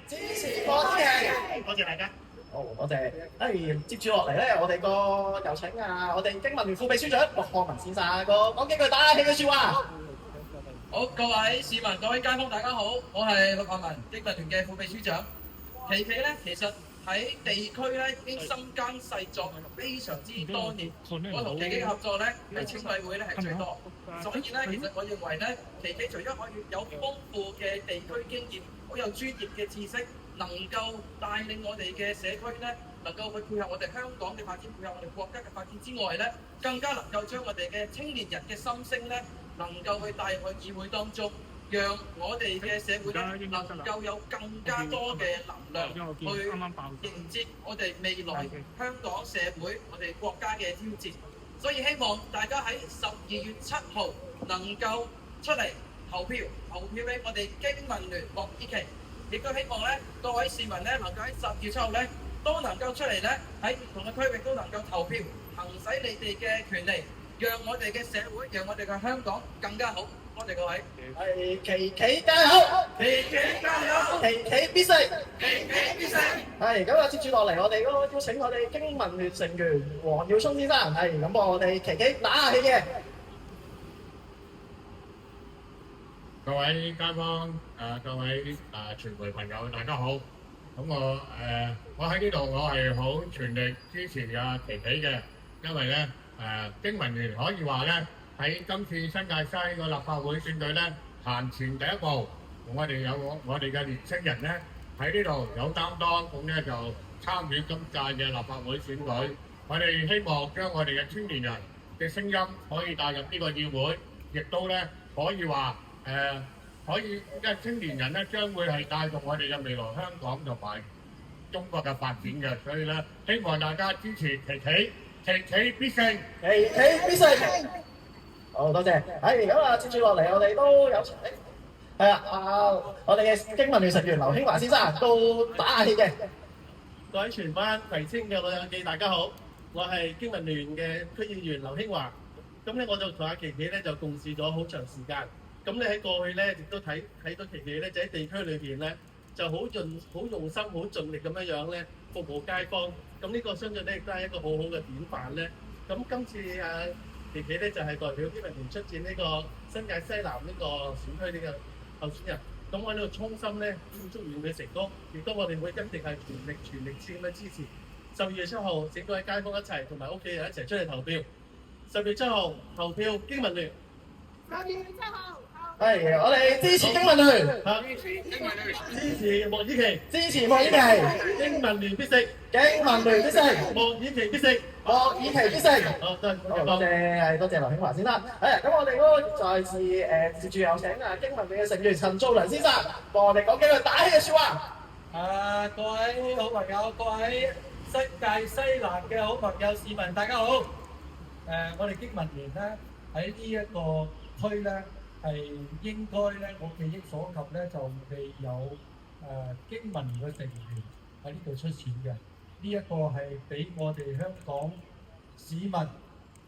支持莫依琪，多謝大家。好，多謝。接住落嚟咧，我哋有請我哋經民聯副秘書長陸漢文先生講幾句打氣嘅説話。好，各位市民、各位街坊，大家好，我係陸漢文，經民聯嘅副秘書長。琪琪咧，其實喺地區咧已經深耕細作非常之多年。我同琪琪嘅合作咧喺青委會咧係最多，所以咧其實我認為咧，琪琪除咗可以有豐富嘅地區經驗，好有專業嘅知識，能夠帶領我哋嘅社區咧，能夠去配合我哋香港嘅發展，配合我哋國家嘅發展之外咧，更加能夠將我哋嘅青年人嘅心聲咧，能夠去帶入去議會當中。讓我哋嘅社會咧能夠有更加多嘅能量去迎接我哋未來香港社會、我哋國家嘅挑戰。所以希望大家喺12月7號能夠出嚟投票俾我哋經民聯莫依琪。亦都希望咧各位市民咧能夠喺12月7號咧都能夠出嚟咧喺唔同嘅區域都能夠投票，行使你哋嘅權利，讓我哋嘅社會、讓我哋嘅香港更加好。多謝各位。係琪琪加油！琪琪加油！琪琪必勝！琪琪必勝！係咁接住落嚟，我哋邀請我哋經民聯成員黃耀聰先生，係咁幫我哋琪琪打下氣嘅。各位街坊，各位傳媒朋友，大家好。咁我喺呢度，我係好全力支持琪琪嘅，因為咧經民聯可以話咧。喺今次新界西個立法會選舉咧，行前第一步，我哋有我哋嘅年青人咧喺呢度有擔當，咁咧就參與今屆嘅立法會選舉。我哋希望將我哋嘅青年人嘅聲音可以帶入呢個議會，亦都咧可以話可以，因為青年人咧將會係帶動我哋嘅未來香港同埋中國嘅發展嘅，所以咧希望大家支持琪琪，琪琪必勝，琪琪必勝。好，多謝。咁接住落嚟，我哋都有請我哋嘅經民聯成員劉興華先生都打下氣嘅。各位全班葵青嘅老友記，大家好，我係經民聯嘅區議員劉興華。咁咧，我就同阿琪琪咧就共事咗好長時間。咁咧喺過去咧，亦都睇到琪琪咧就喺地區裏邊咧就好用心、好盡力咁樣咧服務街坊。咁呢個相信咧亦都係一個好好嘅典範咧。咁今次琪琪咧就係代表經民聯出戰呢個新界西南呢個選區呢個候選人，咁我喺呢度衷心咧祝願佢成功，亦都我哋會一定係全力咁樣支持。12月7號，請各位街坊一齊同埋屋企人一齊出嚟投票。10月7號投票經民聯。12月7號。係，我哋支持經民聯，支持莫依琪，支持莫依琪，經民聯必勝，經民聯必勝，莫依琪必勝，莫依琪必勝。好，多謝劉興華先生。咁我哋都再次接住有請經民聯嘅成員陳祖良先生，幫我哋講幾句打氣嘅説話。各位好朋友，各位新界西南嘅好朋友市民，大家好。我哋經民聯咧喺呢一個區咧。係應該咧，我記憶所及咧，就未有經民聯嘅成員喺呢度出選嘅。呢一個係俾我哋香港市民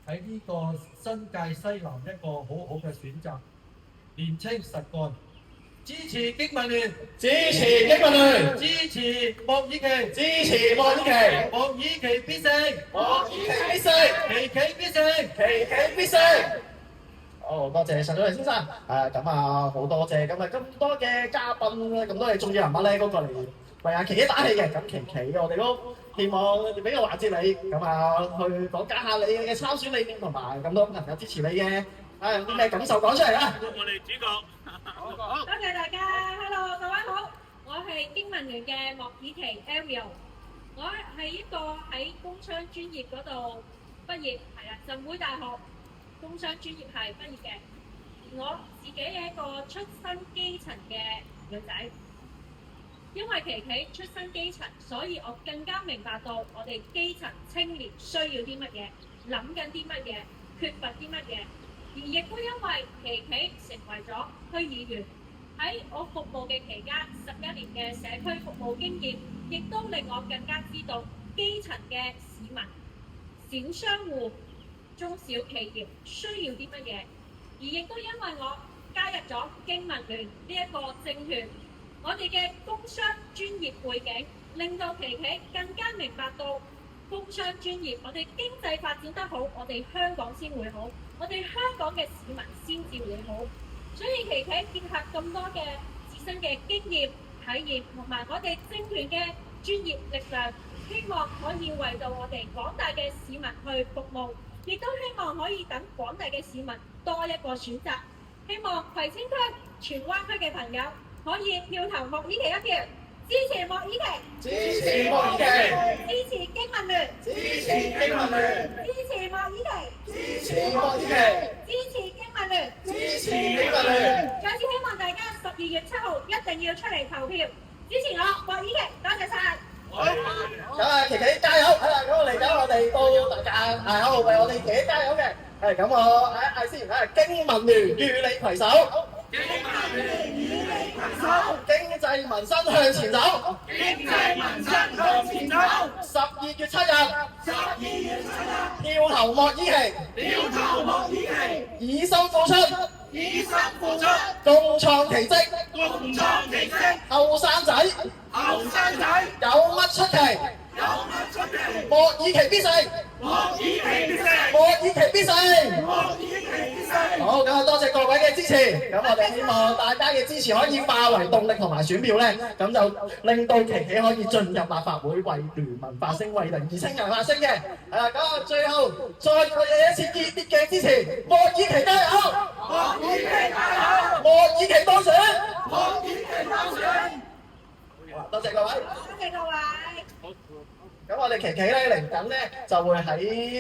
喺呢個新界西南一個好好嘅選擇，年青實幹，支持經民聯，支持經民聯，支持莫依琪，支持莫依琪，莫依琪必勝，莫依琪必勝，琪琪必勝，琪琪必勝。好，多謝陳祖良先生。好多謝咁多嘅嘉賓咧，咁多嘅重要人物咧，過嚟為阿琪琪打氣嘅。咁琪琪，我哋都希望俾個環節你，去講解下你嘅參選理念同埋咁多朋友支持你嘅，有啲咩感受講出嚟啦。我哋主角。多謝大家 ，Hello 各位好，我係經民聯嘅莫依琪 Ariel， 我係一個喺工商專業嗰度畢業，係啦，浸會大學工商專業系畢業嘅。我自己係一個出身基層嘅女仔，因為琪琪出身基層，所以我更加明白到我哋基層青年需要啲乜嘢，諗緊啲乜嘢，缺乏啲乜嘢。而亦都因為琪琪成為咗區議員，喺我服務嘅期間，11年嘅社區服務經驗，亦都令我更加知道基層嘅市民、小商戶、中小企業需要啲乜嘢。而亦都因為我加入咗經民聯呢一個政團，我哋嘅工商背景，令到琪琪更加明白到工商專業，我哋經濟發展得好，我哋香港先會好，我哋香港嘅市民先至會好。所以琪琪結合咁多嘅自身嘅經驗、體驗同埋我哋政團嘅專業力量，希望可以為到我哋廣大嘅市民去服務，亦都希望可以等廣大嘅市民多一個選擇。希望葵青區、荃灣區嘅朋友可以票投莫以琪一票，支持莫以琪，支持莫以琪，支持經民聯，支持經民聯，支持莫以琪，支持莫以琪，支持經民聯，支持經民聯。再次希望大家12月7號一定要出嚟投票，支持我莫以琪，多謝晒。咁啊，琪琪加油！咁我嚟緊，我哋到大家喺度為我哋琪琪加油嘅。係咁，我嗌先，經民聯與你攜手，經民聯與你攜手，經濟民生向前走，經濟民生向前走。12月7日，票投莫以琪，票投莫以琪，以心付出，以心付出，共創奇蹟，共創奇蹟。後生仔，後生仔，有乜出奇？有乜出奇？莫以琪必勝，莫以琪必勝，莫以琪必勝，莫以琪必勝。好，咁啊，多謝各位嘅支持。咁我哋希望大家嘅支持可以化為動力同埋選票咧，咁就令到琪琪可以進入立法會為聯盟發聲，為年青人發聲嘅。咁啊，最後再一次熱烈嘅支持，莫以琪加油！莫以琪加油！莫以琪當選！莫以琪當選！好，多謝各位。多謝各位。咁我哋琪琪咧嚟緊咧就會喺